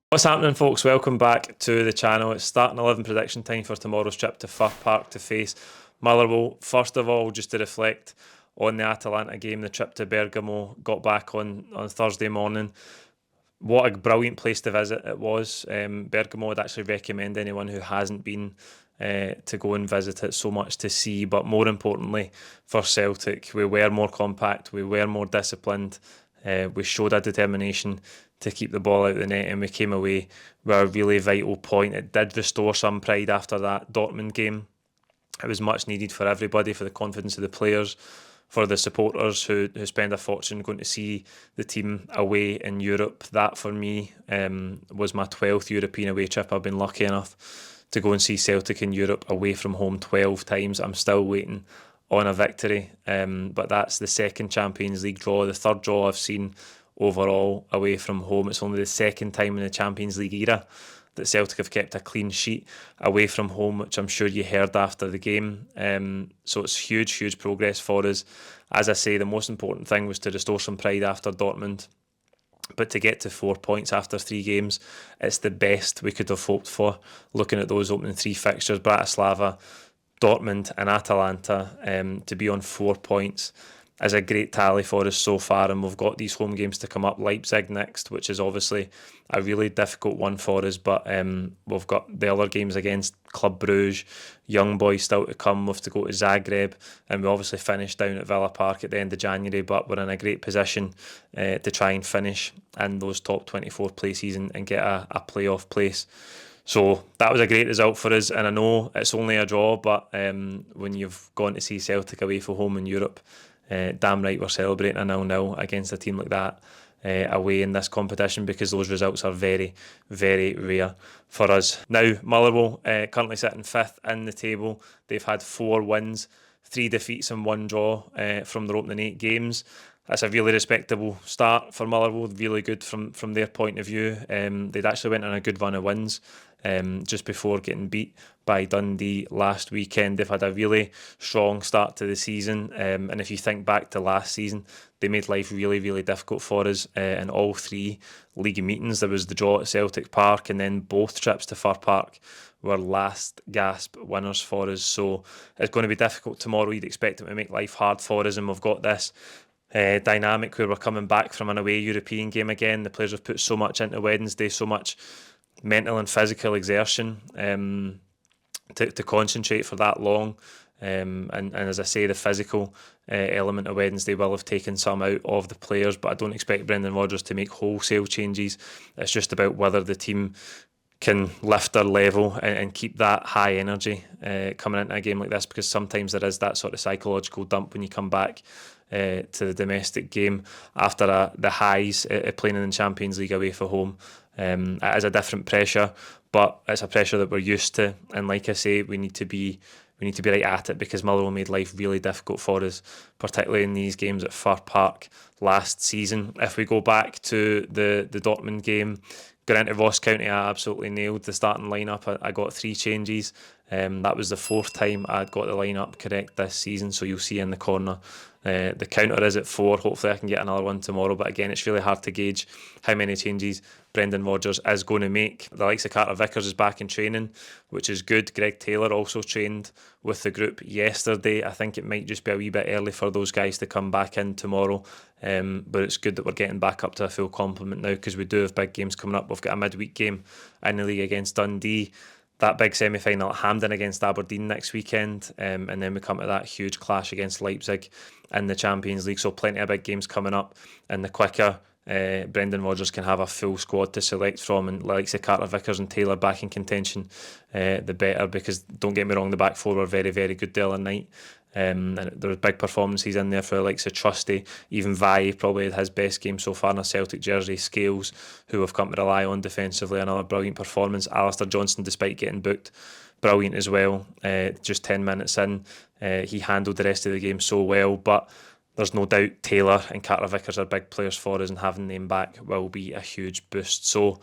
What's happening, folks? Welcome back to the channel. It's starting 11 prediction time for tomorrow's trip to Fir Park to face Motherwell. First of all, just to reflect on the Atalanta game, the trip to Bergamo, got back on Thursday morning. What a brilliant place to visit it was. Bergamo would actually recommend anyone who hasn't been to go and visit it. So much to see, but more importantly for Celtic, we were more compact, we were more disciplined, we showed a determination to keep the ball out of the net, and we came away with a really vital point. It did restore some pride after that Dortmund game. It was much needed for everybody, for the confidence of the players, for the supporters who spend a fortune going to see the team away in Europe. That for me was my 12th European away trip. I've been lucky enough to go and see Celtic in Europe away from home 12 times. I'm still waiting on a victory, but that's the second Champions League draw, the third draw I've seen overall away from home. It's only the second time in the Champions League era that Celtic have kept a clean sheet away from home, which I'm sure you heard after the game. So it's huge progress for us. As I say, the most important thing was to restore some pride after Dortmund. But to get to 4 points after 3 games, it's the best we could have hoped for. Looking at those opening 3 fixtures, Bratislava, Dortmund and Atalanta, to be on 4 points is a great tally for us so far, and we've got these home games to come up. Leipzig next, which is obviously a really difficult one for us, but we've got the other games against Club Brugge, young boys still to come. We have to go to Zagreb, and we obviously finish down at Villa Park at the end of January, but we're in a great position to try and finish in those top 24 places and get a playoff place. So that was a great result for us, and I know it's only a draw, but when you've gone to see Celtic away from home in Europe, damn right we're celebrating a 0-0 against a team like that away in this competition, because those results are very rare for us. Now, Motherwell currently sitting 5th in the table. They've had 4 wins, 3 defeats and 1 draw from their opening 8 games. That's a really respectable start for Motherwell, really good from their point of view. They'd actually went on a good run of wins just before getting beat by Dundee last weekend. They've had a really strong start to the season, and if you think back to last season, they made life really difficult for us in all 3 league meetings. There was the draw at Celtic Park, and then both trips to Fir Park were last gasp winners for us. So it's going to be difficult tomorrow. You'd expect them to make life hard for us, and we've got this dynamic where we're coming back from an away European game again. The players have put so much into Wednesday, so much mental and physical exertion to concentrate for that long. And as I say, the physical element of Wednesday will have taken some out of the players, but I don't expect Brendan Rodgers to make wholesale changes. It's just about whether the team can lift their level and keep that high energy coming into a game like this, because sometimes there is that sort of psychological dump when you come back to the domestic game after the highs playing in the Champions League away from home. It is a different pressure, but it's a pressure that we're used to, and like I say, we need to be right at it, because Motherwell made life really difficult for us, particularly in these games at Fir Park last season. If we go back to the Dortmund game, got into Ross County, I absolutely nailed the starting lineup. I got 3 changes. That was the 4th time I'd got the lineup correct this season, so you'll see in the corner the counter is at 4. Hopefully I can get another one tomorrow, but again, it's really hard to gauge how many changes Brendan Rodgers is going to make. The likes of Carter Vickers is back in training, which is good. Greg Taylor also trained with the group yesterday. I think it might just be a wee bit early for those guys to come back in tomorrow, but it's good that we're getting back up to a full complement now, because we do have big games coming up. We've got a midweek game in the league against Dundee, that big semi-final at Hampden against Aberdeen next weekend, and then we come to that huge clash against Leipzig in the Champions League. So plenty of big games coming up, and the quicker Brendan Rodgers can have a full squad to select from, and like say Carter Vickers and Taylor back in contention, the better, because don't get me wrong, the back 4 were very good the other night. And there was big performances in there for the likes of Trusty, even Vai probably had his best game so far in a Celtic jersey. Scales, who have come to rely on defensively, another brilliant performance. Alistair Johnston, despite getting booked, brilliant as well. Just 10 minutes in, he handled the rest of the game so well, but there's no doubt Taylor and Carter Vickers are big players for us, and having them back will be a huge boost. So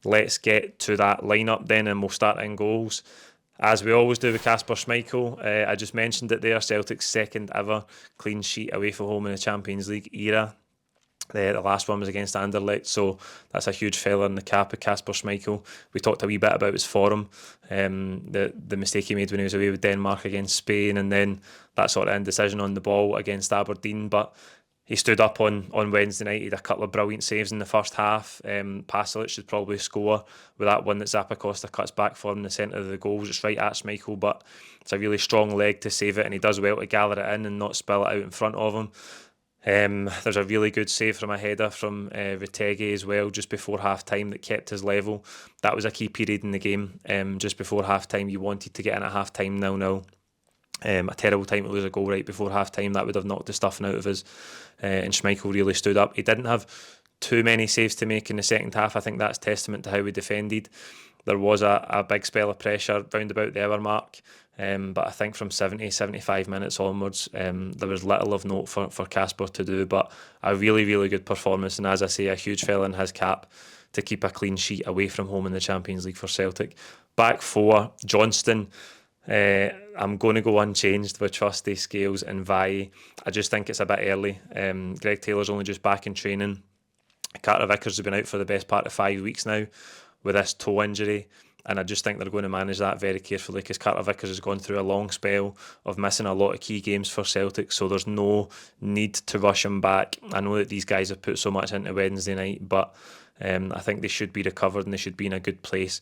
let's get to that lineup then, and we'll start in goals, as we always do with Kasper Schmeichel. I just mentioned it there, Celtic's 2nd ever clean sheet away from home in the Champions League era. The last one was against Anderlecht, so that's a huge feather in the cap of Kasper Schmeichel. We talked a wee bit about his form, the mistake he made when he was away with Denmark against Spain, and then that sort of indecision on the ball against Aberdeen. But he stood up on Wednesday night. He had a couple of brilliant saves in the first half. Pasalic should probably score with that one that Zappacosta cuts back for in the centre of the goal, just right at Schmeichel, but it's a really strong leg to save it, and he does well to gather it in and not spill it out in front of him. There's a really good save from a header from Retegi as well, just before half time, that kept his level. That was a key period in the game. Just before half time, you wanted to get in at half time 0-0. A terrible time to lose a goal right before half time. That would have knocked the stuffing out of us. And Schmeichel really stood up. He didn't have too many saves to make in the second half. I think that's testament to how we defended. There was a big spell of pressure round about the hour mark. But I think from 70, 75 minutes onwards, there was little of note for Kasper to do, but a really, really good performance. And as I say, a huge fella in his cap to keep a clean sheet away from home in the Champions League for Celtic. Back four, Johnston. I'm going to go unchanged with Trusty, Scales and Vai. I just think it's a bit early. Greg Taylor's only just back in training. Carter Vickers has been out for the best part of 5 weeks now with this toe injury. And I just think they're going to manage that very carefully, because Carter Vickers has gone through a long spell of missing a lot of key games for Celtic, so there's no need to rush him back. I know that these guys have put so much into Wednesday night, but I think they should be recovered and they should be in a good place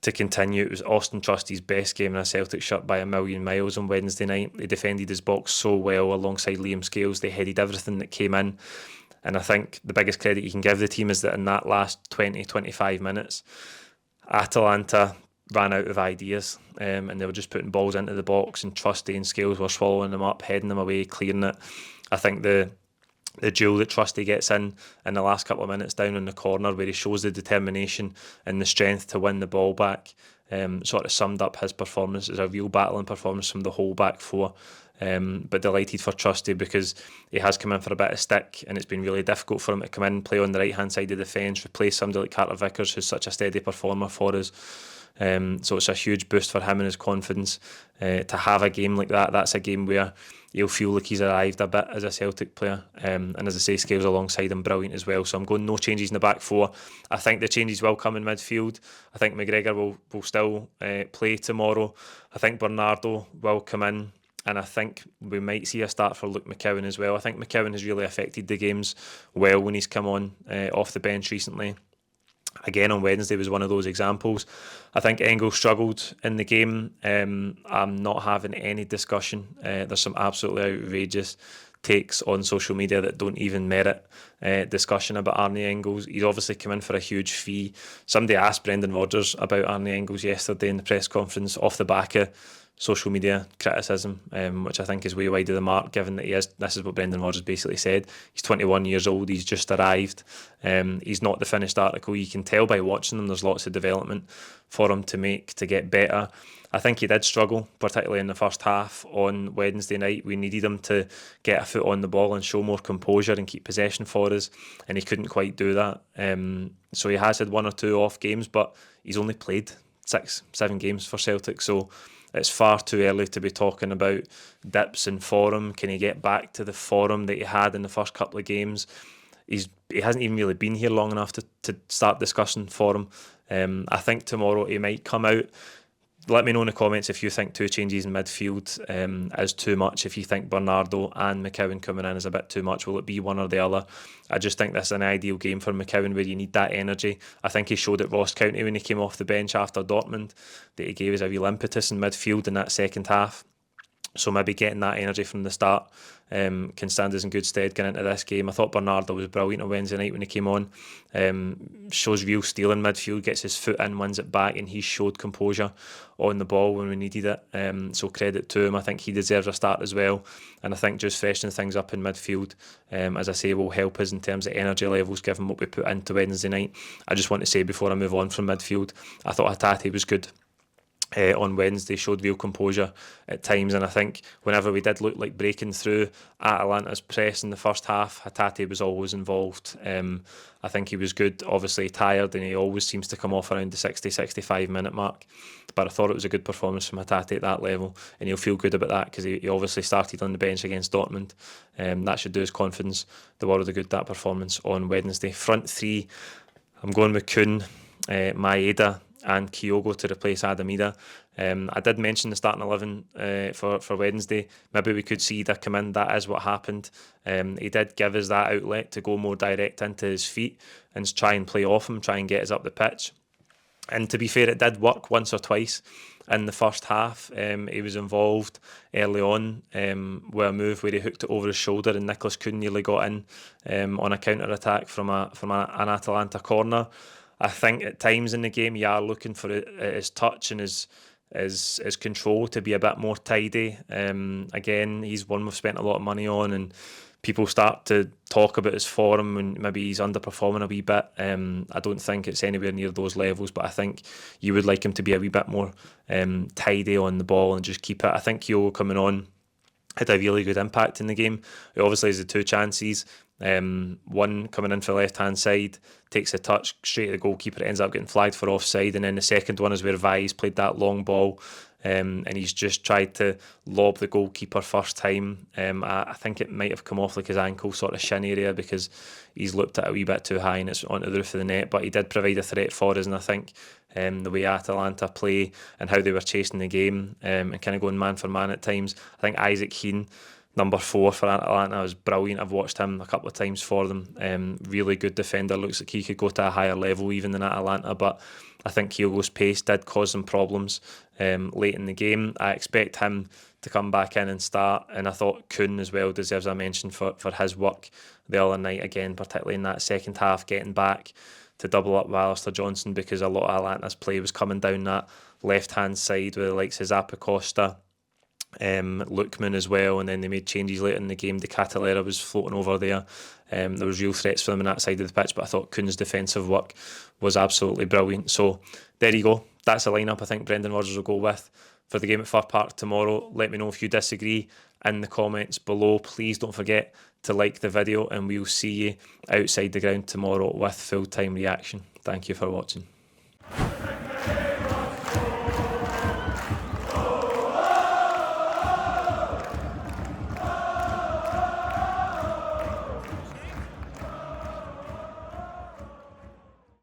to continue. It was Austin Trusty's best game in a Celtic shirt by a million miles on Wednesday night. They defended his box so well alongside Liam Scales. They headed everything that came in. And I think the biggest credit you can give the team is that in that last 20-25 minutes, Atalanta ran out of ideas, and they were just putting balls into the box, and Trusty and Scales were swallowing them up, heading them away, clearing it. I think the duel that Trusty gets in the last couple of minutes down in the corner, where he shows the determination and the strength to win the ball back, sort of summed up his performance as a real battling performance from the whole back four. But delighted for Trusty, because he has come in for a bit of stick, and it's been really difficult for him to come in, play on the right hand side of the fence, replace somebody like Carter Vickers, who's such a steady performer for us. So it's a huge boost for him and his confidence to have a game like that. That's a game where he'll feel like he's arrived a bit as a Celtic player, and as I say, Scales alongside him brilliant as well. So I'm going no changes in the back four. I think the changes will come in midfield. I think McGregor will still play tomorrow. I think Bernardo will come in, and I think we might see a start for Luke McCowan as well. I think McCowan has really affected the games well when he's come on off the bench recently. Again, on Wednesday was one of those examples. I think Engel struggled in the game. I'm not having any discussion. There's some absolutely outrageous takes on social media that don't even merit discussion about Arnie Engels. He's obviously come in for a huge fee. Somebody asked Brendan Rodgers about Arnie Engels yesterday in the press conference off the back of social media criticism, which I think is way wide of the mark, given that this is what Brendan Rodgers basically said. He's 21 years old, he's just arrived. He's not the finished article. You can tell by watching him, there's lots of development for him to make to get better. I think he did struggle, particularly in the first half on Wednesday night. We needed him to get a foot on the ball and show more composure and keep possession for us, and he couldn't quite do that. So he has had one or two off games, but he's only played 6-7 games for Celtic, so it's far too early to be talking about dips in form. Can he get back to the form that he had in the first couple of games? He hasn't even really been here long enough to start discussing form. I think tomorrow he might come out. Let me know in the comments if you think 2 changes in midfield is too much. If you think Bernardo and McCowan coming in is a bit too much, will it be one or the other? I just think this is an ideal game for McCowan where you need that energy. I think he showed at Ross County when he came off the bench after Dortmund that he gave us a real impetus in midfield in that second half. So maybe getting that energy from the start can stand us in good stead going into this game. I thought Bernardo was brilliant on Wednesday night when he came on. Shows real steel in midfield, gets his foot in, wins it back, and he showed composure on the ball when we needed it. So credit to him. I think he deserves a start as well. And I think just freshening things up in midfield, as I say, will help us in terms of energy levels, given what we put into Wednesday night. I just want to say before I move on from midfield, I thought Hatate was good. on Wednesday, showed real composure at times, and I think whenever we did look like breaking through Atalanta's press in the first half, Hatate was always involved. I think he was good, obviously tired, and he always seems to come off around the 60-65 minute mark, but I thought it was a good performance from Hatate at that level, and he'll feel good about that because he obviously started on the bench against Dortmund. That should do his confidence the world of good, that performance on Wednesday. Front three, I'm going with Kuhn, Maeda and Kyogo to replace Adamida. I did mention the starting 11 for Wednesday. Maybe we could see Ida come in. That is what happened. He did give us that outlet to go more direct into his feet and try and play off him, try and get us up the pitch. And to be fair, it did work once or twice in the first half. He was involved early on with a move where he hooked it over his shoulder, and Nicholas Kuhn nearly got in on a counter attack from an Atalanta corner. I think at times in the game you are looking for his touch and his control to be a bit more tidy. Again, he's one we've spent a lot of money on, and people start to talk about his form and maybe he's underperforming a wee bit. I don't think it's anywhere near those levels, but I think you would like him to be a wee bit more tidy on the ball and just keep it. I think Kyogo coming on had a really good impact in the game. He obviously has the two chances. One coming in for the left-hand side, takes a touch straight at the goalkeeper, ends up getting flagged for offside, and then the second one is where Vai's played that long ball, and he's just tried to lob the goalkeeper first time. I think it might have come off like his ankle sort of shin area because he's looked at it a wee bit too high and it's onto the roof of the net, but he did provide a threat for us, and I think the way Atalanta play and how they were chasing the game and kind of going man for man at times, I think Isaac Keane, number 4 for Atalanta, was brilliant. I've watched him a couple of times for them. Really good defender. Looks like he could go to a higher level even than Atalanta, but I think Kyogo's pace did cause them problems late in the game. I expect him to come back in and start, and I thought Kuhn as well deserves a mention for his work the other night, again, particularly in that second half, getting back to double up with Alistair Johnson, because a lot of Atalanta's play was coming down that left-hand side with the likes of Zappacosta, Lookman as well, and then they made changes later in the game. De Catalera was floating over there. There was real threats for them on that side of the pitch, but I thought Kuhn's defensive work was absolutely brilliant. So there you go. That's a lineup I think Brendan Rodgers will go with for the game at Fir Park tomorrow. Let me know if you disagree in the comments below. Please don't forget to like the video, and we'll see you outside the ground tomorrow with full-time reaction. Thank you for watching.